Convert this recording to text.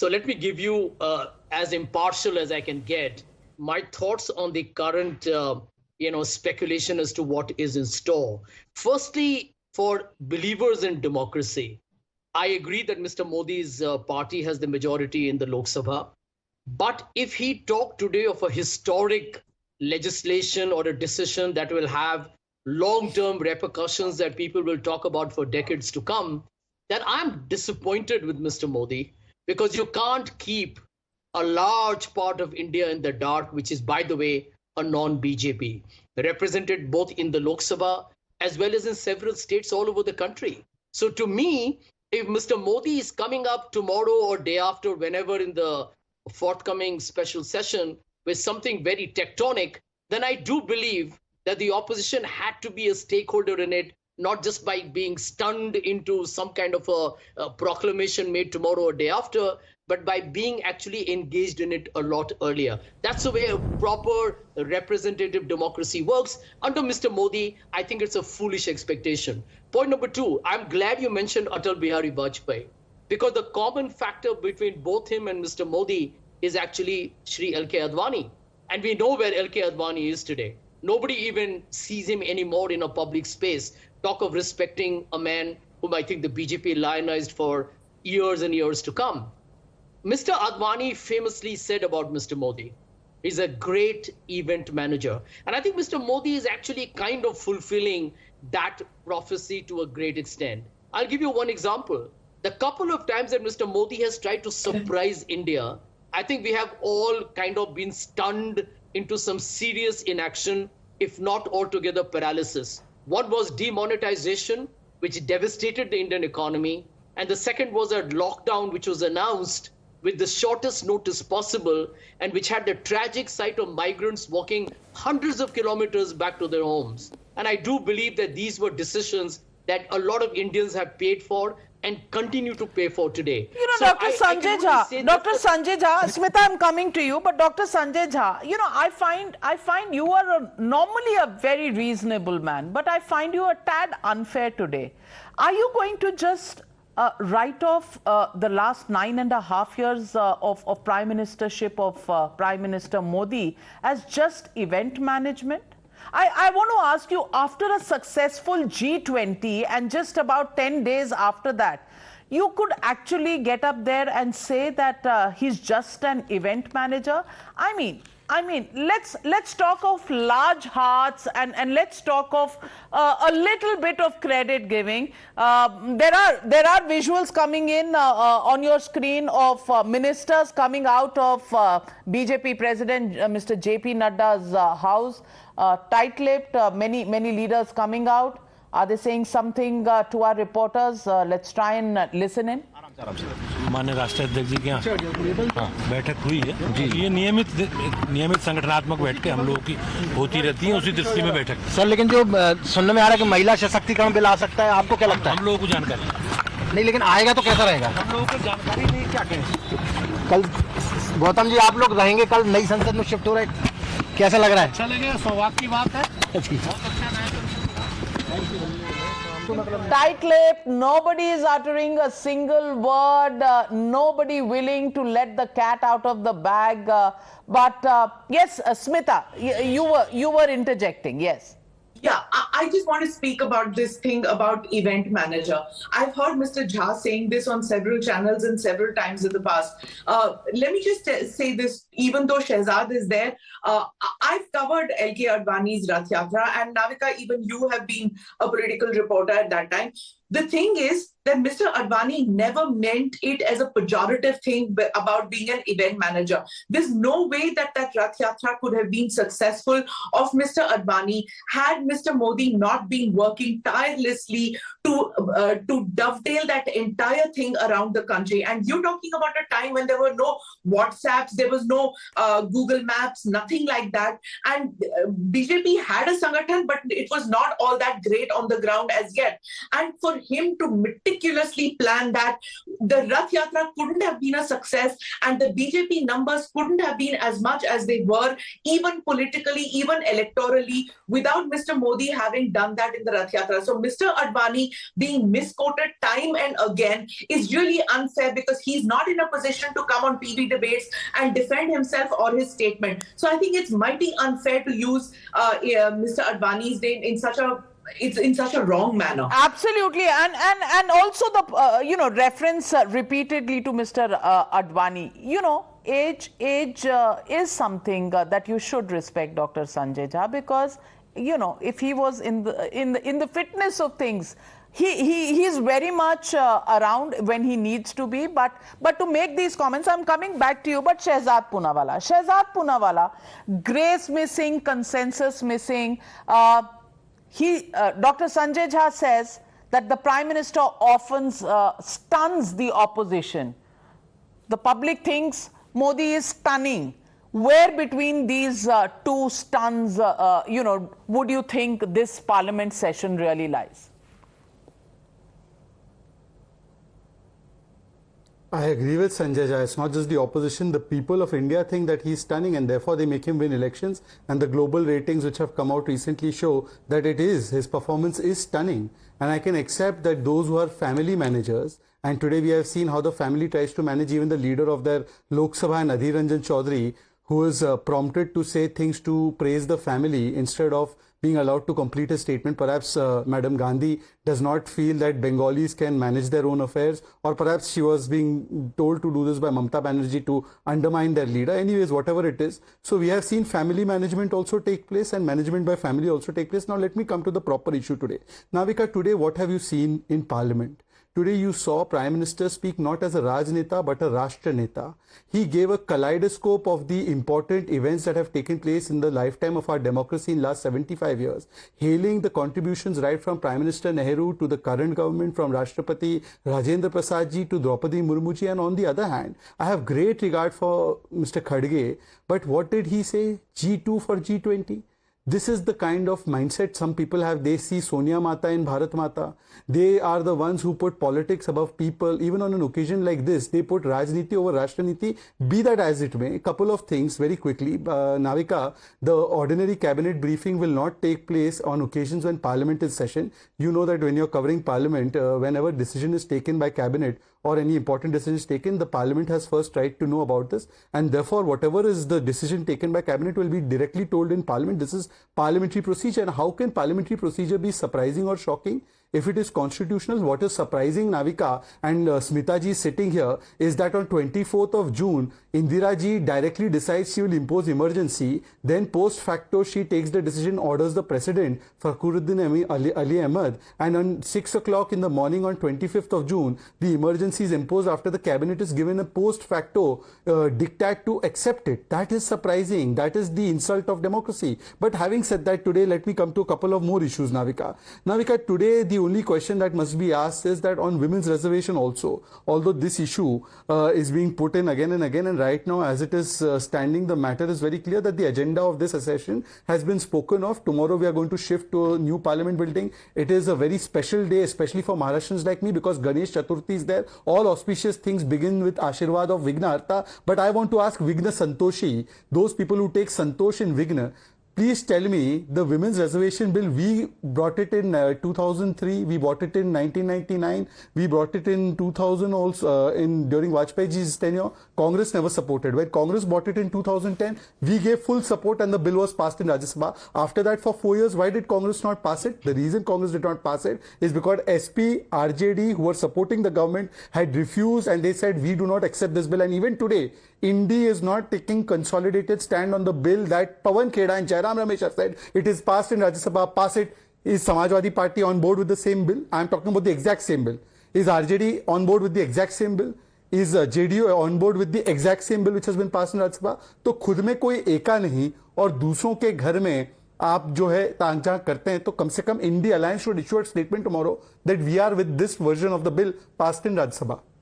So let me give you, as impartial as I can get, my thoughts on the current, speculation as to what is in store. Firstly, for believers in democracy, I agree that Mr. Modi's party has the majority in the Lok Sabha. But if he talked today of a historic legislation or a decision that will have long-term repercussions that people will talk about for decades to come, then I'm disappointed with Mr. Modi, because you can't keep a large part of India in the dark, which is, by the way, a non-BJP, represented both in the Lok Sabha as well as in several states all over the country. So to me, if Mr. Modi is coming up tomorrow or day after, whenever in the forthcoming special session with something very tectonic, then I do believe that the opposition had to be a stakeholder in it, not just by being stunned into some kind of a proclamation made tomorrow or day after, but by being actually engaged in it a lot earlier. That's the way a proper representative democracy works. Under Mr. Modi, I think it's a foolish expectation. Point number two, I'm glad you mentioned Atal Bihari Vajpayee, because the common factor between both him and Mr. Modi is actually Shri L.K. Advani. And we know where L.K. Advani is today. Nobody even sees him anymore in a public space. Talk of respecting a man whom I think the BJP lionized for years and years to come. Mr. Advani famously said about Mr. Modi, he's a great event manager. And I think Mr. Modi is actually kind of fulfilling that prophecy to a great extent. I'll give you one example. The couple of times that Mr. Modi has tried to surprise India, I think we have all kind of been stunned into some serious inaction, if not altogether paralysis. One was demonetization, which devastated the Indian economy. And the second was a lockdown, which was announced with the shortest notice possible, and which had the tragic sight of migrants walking hundreds of kilometers back to their homes. And I do believe that these were decisions that a lot of Indians have paid for and continue to pay for today. You know, so Dr. Sanjay Jha, Smita, I'm coming to you, but Dr. Sanjay Jha, you know, I find you are normally a very reasonable man, but I find you a tad unfair today. Are you going to just write off the last 9.5 years of Prime Ministership of Prime Minister Modi as just event management? I want to ask you, after a successful G20 and just about 10 days after that, you could actually get up there and say that he's just an event manager? I mean, let's talk of large hearts and let's talk of a little bit of credit giving. There are visuals coming in on your screen of ministers coming out of BJP President Mr. JP Nadda's house, tight-lipped, many leaders coming out. Are they saying something to our reporters? Let's try and listen in. माननीय राष्ट्राध्यक्ष जी के यहाँ बैठक हुई है जी। ये नियमित संगठनात्मक बैठकें हम लोगों की होती रहती हैं, उसी दृष्टि में बैठक। सर, लेकिन जो सुनने में आ रहा है कि महिला सशक्तिकरण बिल आ सकता है, आपको क्या लगता है? हम लोगों को जानकारी नहीं, लेकिन आएगा तो कैसा रहेगा? हम लोगों को जानकारी नहीं, क्या कहें। कल गौतम जी, आप लोग रहेंगे कल, नई संसद में शिफ्ट हो रहे, कैसा लग रहा है? अच्छा लगेगा, सौभाग्य की बात है। Tight-lipped, nobody is uttering a single word, nobody willing to let the cat out of the bag. But yes, Smita, you were interjecting, yes. Yeah, I just want to speak about this thing about event manager. I've heard Mr. Jha saying this on several channels and several times in the past. Let me just say this, even though Shehzad is there, I've covered L.K. Advani's Rath Yatra, and Navika, even you have been a political reporter at that time. The thing is that Mr. Advani never meant it as a pejorative thing about being an event manager. There's no way that Rath Yatra could have been successful of Mr. Advani had Mr. Modi not been working tirelessly to dovetail that entire thing around the country. And you're talking about a time when there were no WhatsApps, there was no Google Maps, nothing like that. And BJP had a Sangathan, but it was not all that great on the ground as yet. And for him to meticulously meticulously planned that. The Rath Yatra couldn't have been a success, and the BJP numbers couldn't have been as much as they were, even politically, even electorally, without Mr. Modi having done that in the Rath Yatra. So Mr. Advani being misquoted time and again is really unfair, because he's not in a position to come on TV debates and defend himself or his statement. So I think it's mighty unfair to use Mr. Advani's name in such a wrong manner. Absolutely, and also the reference repeatedly to Mr. Advani. Age is something that you should respect, Dr. Sanjay Jha, because if he was in the fitness of things, he is very much around when he needs to be. But to make these comments, I'm coming back to you. But Shehzad Poonawalla, grace missing, consensus missing. Dr. Sanjay Jha says that the Prime Minister often stuns the opposition. The public thinks Modi is stunning. Where between these two stuns, would you think this parliament session really lies? I agree with Sanjay Jha. It's not just the opposition. The people of India think that he's stunning, and therefore they make him win elections. And the global ratings which have come out recently show that his performance is stunning. And I can accept that those who are family managers, and today we have seen how the family tries to manage even the leader of their Lok Sabha, Adhir Ranjan Chaudhary, who is prompted to say things to praise the family instead of being allowed to complete a statement. Perhaps Madam Gandhi does not feel that Bengalis can manage their own affairs, or perhaps she was being told to do this by Mamata Banerjee to undermine their leader. Anyways, whatever it is. So we have seen family management also take place and management by family also take place. Now let me come to the proper issue today. Navika, today what have you seen in Parliament? Today you saw Prime Minister speak not as a Rajneta but a Rashtra Neta. He gave a kaleidoscope of the important events that have taken place in the lifetime of our democracy in last 75 years, hailing the contributions right from Prime Minister Nehru to the current government, from Rashtrapati Rajendra Prasad ji to Draupadi Murmu ji. And on the other hand, I have great regard for Mr. Khadge, but what did he say? G2 for G20. This is the kind of mindset some people have. They see Sonia Mata in Bharat Mata. They are the ones who put politics above people. Even on an occasion like this, they put Rajniti over Rashtaniti. Be that as it may, a couple of things very quickly. Navika, the ordinary cabinet briefing will not take place on occasions when Parliament is session. You know that when you're covering Parliament, whenever decision is taken by cabinet or any important decision is taken, the Parliament has first right to know about this, and therefore whatever is the decision taken by cabinet will be directly told in Parliament. This is parliamentary procedure. And how can parliamentary procedure be surprising or shocking? If it is constitutional, what is surprising, Navika and Smita ji sitting here, is that on 24th of June, Indira ji directly decides she will impose emergency. Then post facto, she takes the decision, orders the president, Fakhruddin Ali Ahmed. And on 6 o'clock in the morning on 25th of June, the emergency is imposed after the cabinet is given a post facto diktat to accept it. That is surprising. That is the insult of democracy. But having said that, today let me come to a couple of more issues, Navika. Navika, today the only question that must be asked is that on women's reservation also, although this issue is being put in again and again, and right now as it is standing, the matter is very clear that the agenda of this session has been spoken of. Tomorrow we are going to shift to a new parliament building. It is a very special day, especially for Maharashtrians like me, because Ganesh Chaturthi is there. All auspicious things begin with Ashirwad of Vigna Arta. But I want to ask Vigna Santoshi, those people who take Santosh in Vigna, please tell me, the women's reservation bill, we brought it in 2003, we brought it in 1999, we brought it in 2000 also, during Vajpayee ji's tenure. Congress never supported. When Congress brought it in 2010, we gave full support and the bill was passed in Rajya Sabha. After that, for 4 years, why did Congress not pass it? The reason Congress did not pass it is because SP, RJD, who were supporting the government, had refused, and they said, we do not accept this bill. And even today, Indy is not taking consolidated stand on the bill that Pawan Kheda and Jairam Ramesh have said. It is passed in Rajya Sabha, pass it. Is Samajwadi Party on board with the same bill? I am talking about the exact same bill. Is RJD on board with the exact same bill? Is JDU on board with the exact same bill which has been passed in Rajya Sabha? तो खुद में कोई एका नहीं और दूसरों के घर में आप जो है ताक झांक करते हैं, तो कम से कम India Alliance should issue a statement tomorrow that we are with this version of the bill passed in Rajya Sabha.